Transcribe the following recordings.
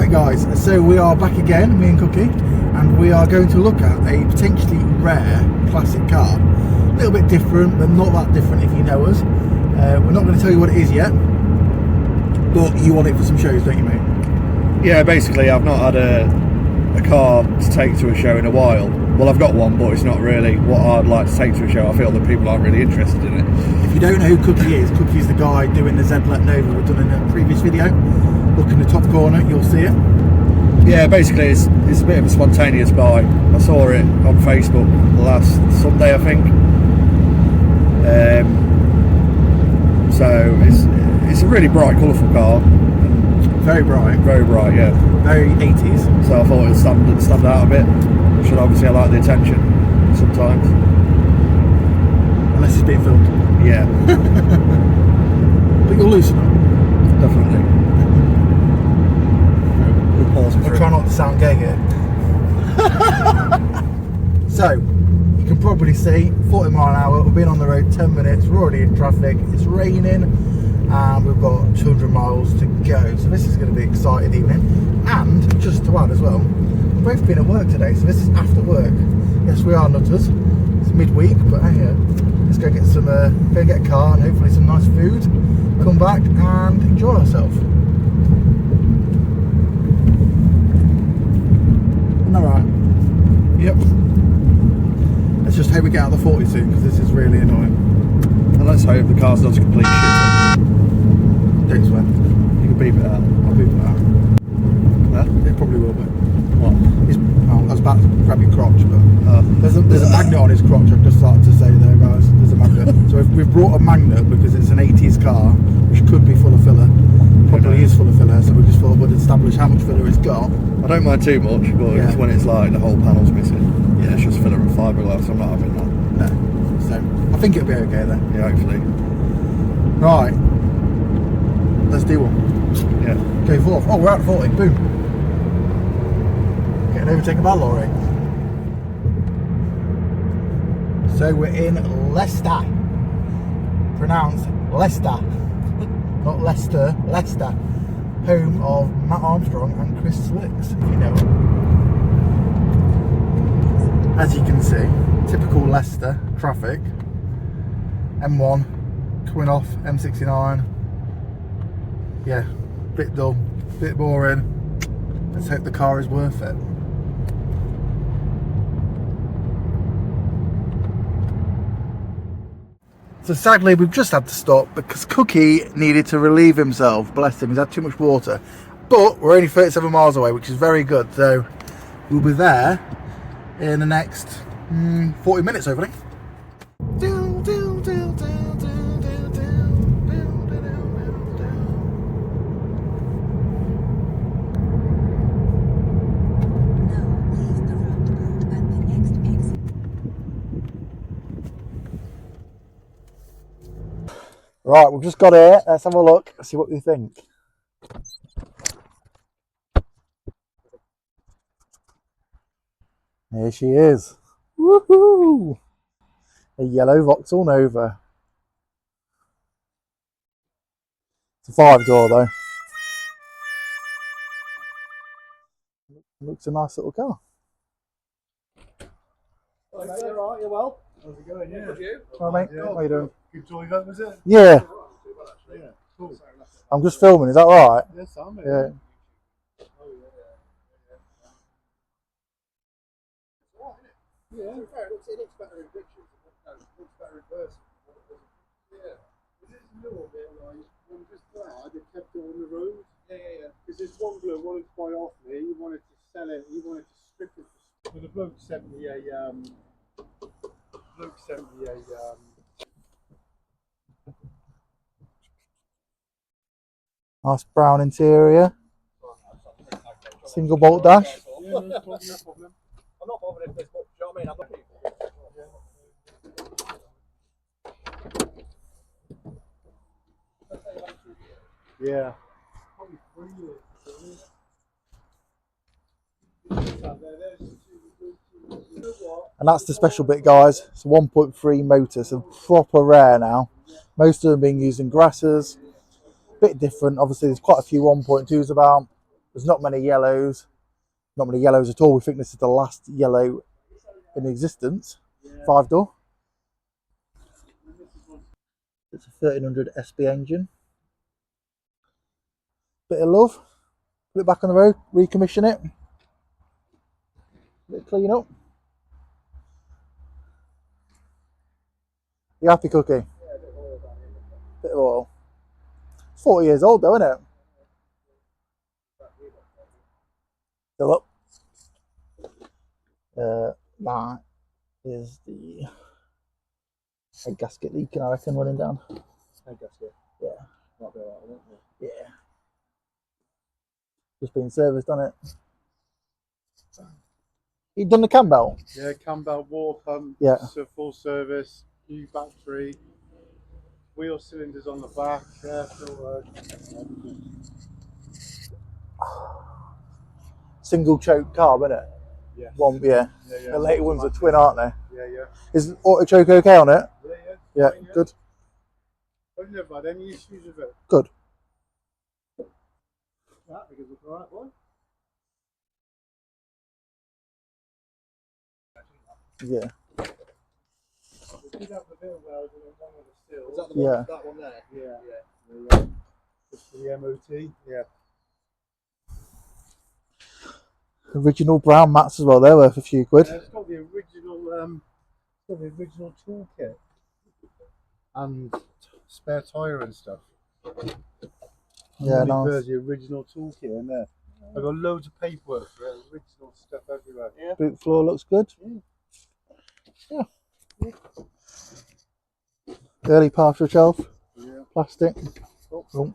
Right guys, so we are back again, me and Cookie, and we are going to look at a potentially rare classic car. A little bit different, but not that different if you know us. We're not going to tell you what it is yet, but you want it for some shows, don't you, mate? Yeah, basically I've not had a car to take to a show in a while. Well, I've got one, but it's not really what I'd like to take to a show. I feel that people aren't really interested in it. If you don't know who Cookie is the guy doing the Yellow Nova we've done in a previous video. Look in the top corner, you'll see it. Yeah, basically it's a bit of a spontaneous buy. I saw it on Facebook last Sunday, I think. So it's a really bright, colourful car. Very bright. Very bright, yeah. Very 80s. So I thought it would stand out a bit. Should obviously I like the attention sometimes. Unless it's being filmed. Yeah. But you'll loosen up. Definitely. We'll pause for I'll try not to sound gay here. So, you can probably see 40 mile an hour. We've been on the road 10 minutes. We're already in traffic. It's raining. And we've got 200 miles to go. So this is going to be an exciting evening. And, just to add as well, we've both been at work today. So this is after work. Yes, we are nutters. It's midweek, but hey, let's go get some, go get a car and hopefully some nice food. Come back and enjoy ourselves. Alright. Yep. Let's just hope we get out of the 40 soon because this is really annoying. And let's hope the car's not a complete shit. Don't swear. You can beep it out. I'll beep it out. Huh? It probably will be. What? I was about to grab your crotch, but there's a magnet on his crotch. I've just started to say there, guys. There's a magnet. So if we've brought a magnet because it's an 80s car, which could be full of filler. Probably is full of filler, so we just thought we'd establish how much filler it's got. I don't mind too much, but it's when it's like the whole panel's missing. Yeah, it's just filler and fiberglass. I'm not having that. No. So I think it'll be okay then. Yeah, hopefully. Right. Let's do one. Yeah. Go forth. Oh, we're out of 40. Boom. Getting overtaken by a lorry. So we're in Leicester. Pronounced Leicester. Not Leicester, Leicester. Home of Matt Armstrong and Chris Slicks, if you know him. As you can see, typical Leicester traffic. M1 coming off M69. Yeah, bit dull, bit boring. Let's hope the car is worth it. So sadly we've just had to stop because Cookie needed to relieve himself. Bless him, he's had too much water. But we're only 37 miles away, which is very good. So we'll be there in the next 40 minutes, hopefully. Right, we've just got here. Let's have a look, see what we think. Here she is. Woohoo! A yellow Vauxhall Nova. It's a 5-door though. Looks a nice little car. Hi, mate, you alright? You well? How's it going? Yeah. Hi mate, how are you doing? Good joy that was it? Yeah. Yeah. Cool. I'm just filming, is that right? Yes, I'm Yeah. Yeah, it looks better in pictures. It looks better in person. Yeah. This is a little bit like when just glad it kept it on the road. Yeah. Because there's one bloke wanted to buy off me, he wanted to sell it, he wanted to strip it. So the bloke sent me a Nice brown interior. Single bolt dash. Yeah, no problem. I'm not bothered if there's much, you know what I mean? I'm looking. Yeah. Probably 3 years. And that's the special bit, guys. It's a 1.3 motor, so proper rare now. Most of them being used in grasses. Bit different, obviously there's quite a few 1.2s about. There's not many yellows. Not many yellows at all. We think this is the last yellow in existence. 5-door. It's a 1300 SB engine. Bit of love. Put it back on the road. Recommission it. Bit clean up. You happy, Cookie? Yeah, bit of oil. 40 years old though, isn't it? Fill up. That is the head gasket leaking, I reckon, running down. Head gasket? Yeah. Might be alright, won't it? Yeah. Just being serviced on it. You done the cam belt? Yeah, cam belt, water pump, Yeah. full service, new battery, wheel cylinders on the back, air filter. Single choke carb, isn't it? Yeah. One, yeah. Yeah. The later ones are twin, aren't they? Yeah. Is auto choke okay on it? Yeah. Yeah, good. I've never had any issues with it. Good. That because it's alright, boy. Yeah. We did have the bit of weld and one of the stills. Is that the Yeah. one? That one there? Yeah. Just for the MOT. Yeah. Original brown mats as well. They're worth a few quid. It's got the original toolkit and spare tyre and stuff. Yeah, nice. There's the original toolkit in there. I've got loads of paperwork for it, original stuff everywhere. Yeah. Boot floor looks good. Yeah. Early partial shelf. Yeah. Plastic. Oh.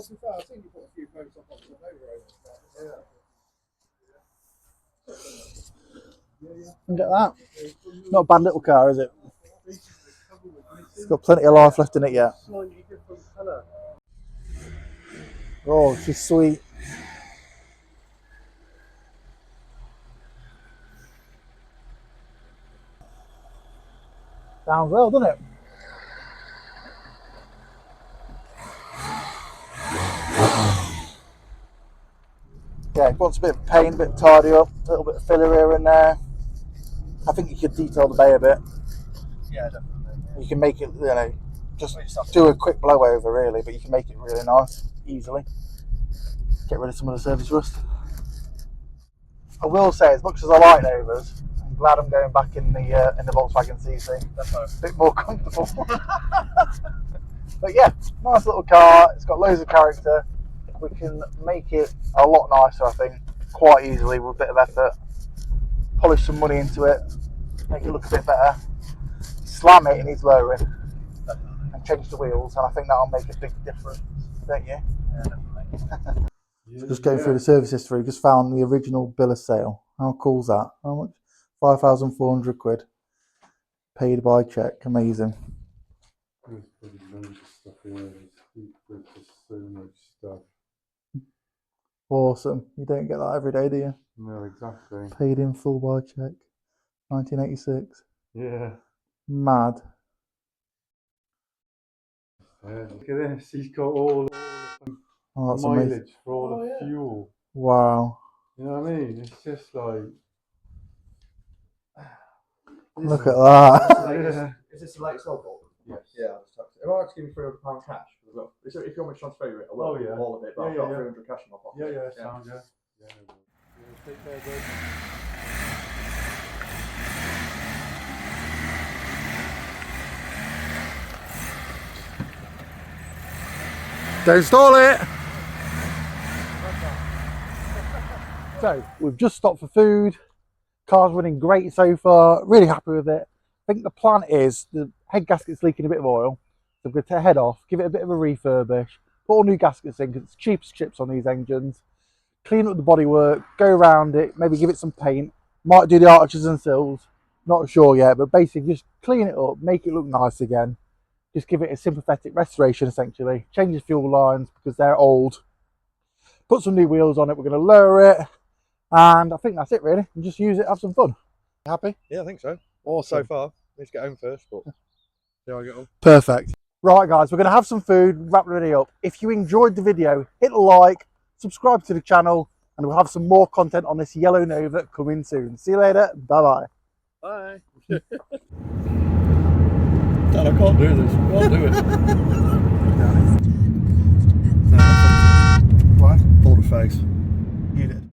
I think you put a few posts up on the road. Yeah. Look at that. Not a bad little car, is it? It's got plenty of life left in it yet. Slightly different colour. Oh, she's sweet. Sounds well, doesn't it? Yeah, it wants a bit of paint, a bit of tidy up, a little bit of filler here and there. I think you could detail the bay a bit. Yeah, definitely. You can make it, just do a quick blow over really, but you can make it really nice, easily. Get rid of some of the surface rust. I will say, as much as I like Novas, I'm glad I'm going back in the Volkswagen CC. A bit more comfortable. But yeah, nice little car. It's got loads of character. We can make it a lot nicer, I think, quite easily with a bit of effort. Polish some money into it, make it look a bit better. Slam it, it needs lowering, and change the wheels, and I think that'll make a big difference, don't you? Yeah, definitely. Just going through the service history, just found the original bill of sale. How cool's that? How much? 5,400 quid. Paid by cheque. Amazing. There's probably loads of stuff here. There's just so much stuff. Awesome. You don't get that every day, do you? No, exactly. Paid in full by cheque. 1986. Yeah. Mad. Look at this. He's got all Oh, that's mileage amazing. for all the fuel. Wow. You know what I mean? It's just like. Look at that. Is this the latest logo? Yes. Yeah. Am I to give me £300 cash? If you want me to transfer you it, I will. Oh, yeah. All of it, but I've got 300 cash in my pocket. Yeah, sound, yeah. Take care, bud. Don't stall it. So we've just stopped for food. Car's running great so far. Really happy with it. I think the plan is the head gasket's leaking a bit of oil. So I'm going to head off, give it a bit of a refurbish, put all new gaskets in because it's cheap as chips on these engines. Clean up the bodywork, go around it, maybe give it some paint. Might do the arches and sills. Not sure yet, but basically just clean it up, make it look nice again. Just give it a sympathetic restoration essentially. Change the fuel lines because they're old. Put some new wheels on it, we're going to lower it. And I think that's it really. And just use it, have some fun. Happy? Yeah, I think so. Or so far. Need to get home first, but see how I get on. Perfect. Right, guys, we're going to have some food, wrap the video up. If you enjoyed the video, hit like, subscribe to the channel, and we'll have some more content on this Yellow Nova coming soon. See you later. Bye-bye. Bye. Dad, I can't do this. I can't do it. What? Pull the face.